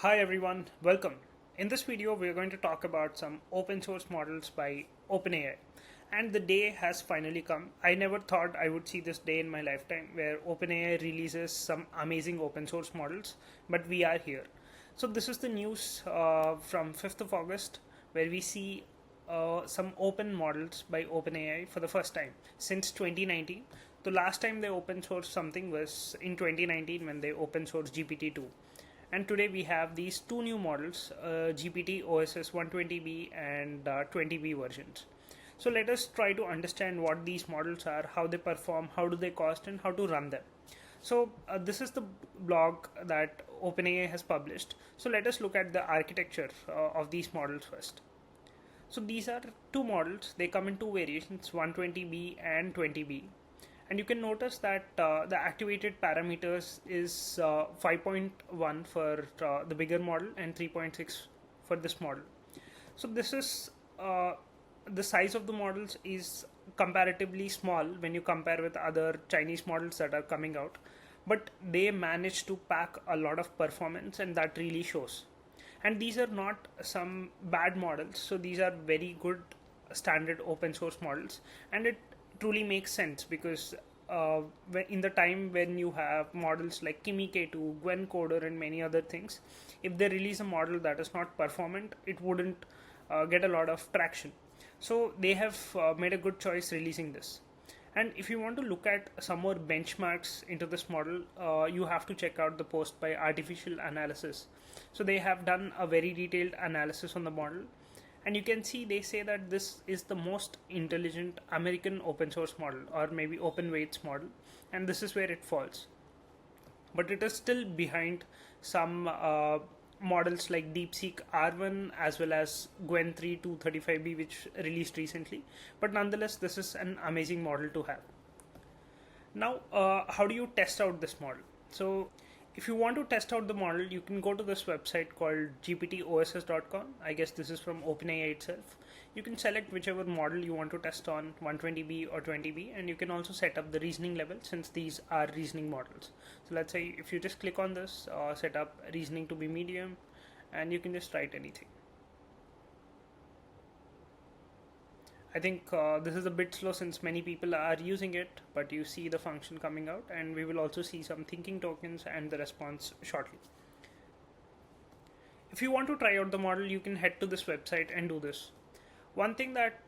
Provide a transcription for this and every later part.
Hi everyone, welcome. In this video, we are going to talk about some open source models by OpenAI. And the day has finally come. I never thought I would see this day in my lifetime where OpenAI releases some amazing open source models, but we are here. So this is the news from 5th of August where we see some open models by OpenAI for the first time since 2019. The last time they open sourced something was in 2019 when they open sourced GPT-2. And today we have these two new models, GPT-OSS 120B and 20B versions. So let us try to understand what these models are, how they perform, how do they cost, and how to run them. So this is the blog that OpenAI has published. So let us look at the architecture of these models first. So these are two models. They come in two variations, 120B and 20B. And you can notice that the activated parameters is 5.1 for the bigger model and 3.6 for this model. So this is the size of the models is comparatively small when you compare with other Chinese models that are coming out, but they manage to pack a lot of performance, and that really shows. And these are not some bad models, so these are very good standard open source models, and it truly makes sense because in the time when you have models like Kimi K2, Gwen Coder, and many other things, if they release a model that is not performant, it wouldn't get a lot of traction. So they have made a good choice releasing this. And if you want to look at some more benchmarks into this model, you have to check out the post by Artificial Analysis. So they have done a very detailed analysis on the model. And you can see they say that this is the most intelligent American open source model, or maybe open weights model, and this is where it falls. But it is still behind some models like DeepSeek R1 as well as Gwen 3 235B, which released recently. But nonetheless, this is an amazing model to have. Now, how do you test out this model? So if you want to test out the model, you can go to this website called GPT-OSS.com. I guess this is from OpenAI itself. You can select whichever model you want to test on, 120B or 20B, and you can also set up the reasoning level since these are reasoning models. So let's say if you just click on this, set up reasoning to be medium, and you can just write anything. I think this is a bit slow since many people are using it, but you see the function coming out, and we will also see some thinking tokens and the response shortly. If you want to try out the model, you can head to this website and do this. One thing that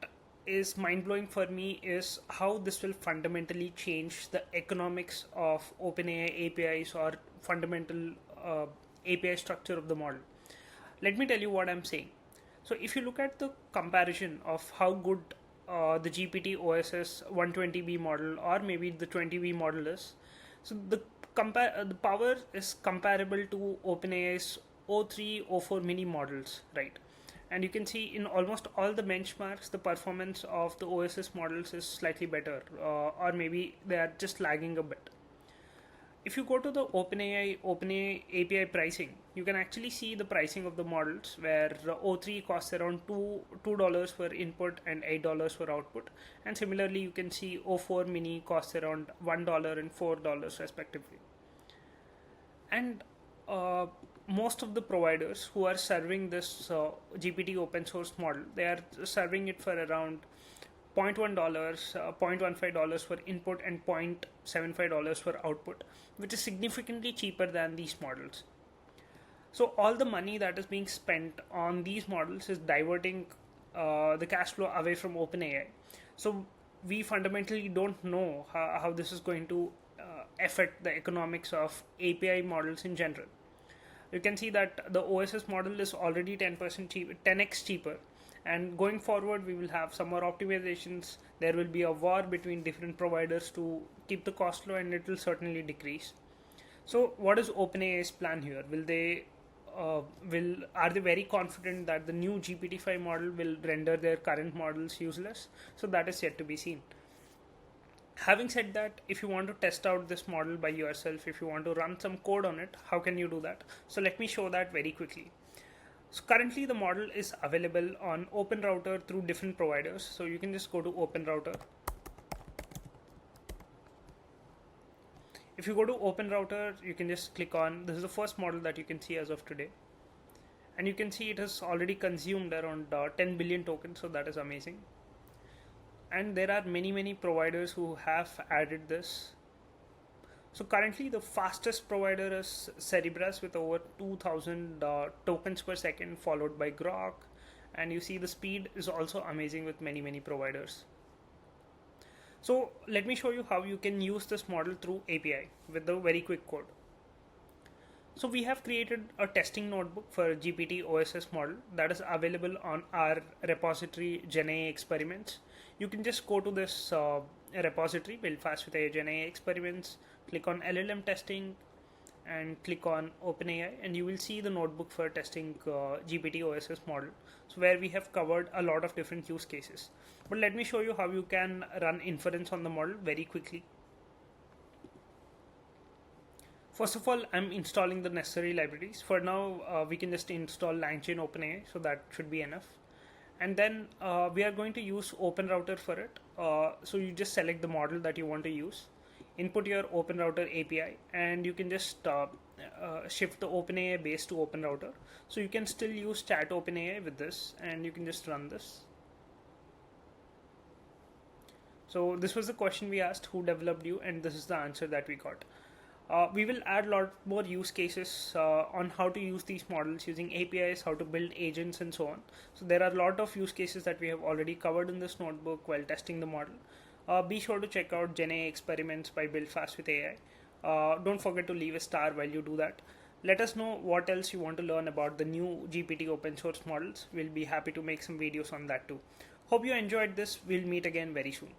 is mind-blowing for me is how this will fundamentally change the economics of OpenAI APIs or fundamental API structure of the model. Let me tell you what I'm saying. So if you look at the comparison of how good the GPT-OSS 120B model or maybe the 20B model is, so the power is comparable to OpenAI's O3, O4 mini models, right? And you can see in almost all the benchmarks, the performance of the OSS models is slightly better, or maybe they are just lagging a bit. If you go to the OpenAI API pricing, you can actually see the pricing of the models where O3 costs around $2 for input and $8 for output. And similarly, you can see O4 mini costs around $1 and $4 respectively. And most of the providers who are serving this GPT open source model, they are serving it for around $0.1, $0.15 for input and $0.75 for output, which is significantly cheaper than these models. So all the money that is being spent on these models is diverting the cash flow away from OpenAI. So we fundamentally don't know how this is going to affect the economics of API models in general. You can see that the OSS model is already 10x cheaper. And going forward, we will have some more optimizations. There will be a war between different providers to keep the cost low, and it will certainly decrease. So, what is OpenAI's plan here? Are they very confident that the new GPT-5 model will render their current models useless? So that is yet to be seen. Having said that, if you want to test out this model by yourself, if you want to run some code on it, how can you do that? So let me show that very quickly. So currently the model is available on OpenRouter through different providers. So you can just go to OpenRouter. If you go to OpenRouter, you can just click on, this is the first model that you can see as of today. and you can see it has already consumed around 10 billion tokens, so that is amazing. And there are many providers who have added this. So currently the fastest provider is Cerebras with over 2000 tokens per second, followed by Grok, and you see the speed is also amazing with many providers. So let me show you how you can use this model through API with the very quick code. So we have created a testing notebook for GPT-OSS model that is available on our repository GenAI experiments. You can just go to this repository, build fast with AI GenAI experiments, click on LLM testing and click on OpenAI, and you will see the notebook for testing GPT-OSS model. So where we have covered a lot of different use cases. But let me show you how you can run inference on the model very quickly. First of all, I'm installing the necessary libraries. For now, we can just install LangChain OpenAI, so that should be enough. And then we are going to use OpenRouter for it. So you just select the model that you want to use, input your OpenRouter API, and you can just shift the OpenAI base to OpenRouter. So you can still use chat OpenAI with this, and you can just run this. So this was the question we asked, who developed you, and this is the answer that we got. We will add a lot more use cases on how to use these models using APIs, how to build agents, and so on. So there are a lot of use cases that we have already covered in this notebook while testing the model. Be sure to check out GenAI experiments by Build Fast with AI. Don't forget to leave a star while you do that. Let us know what else you want to learn about the new GPT open source models. We'll be happy to make some videos on that too. Hope you enjoyed this. We'll meet again very soon.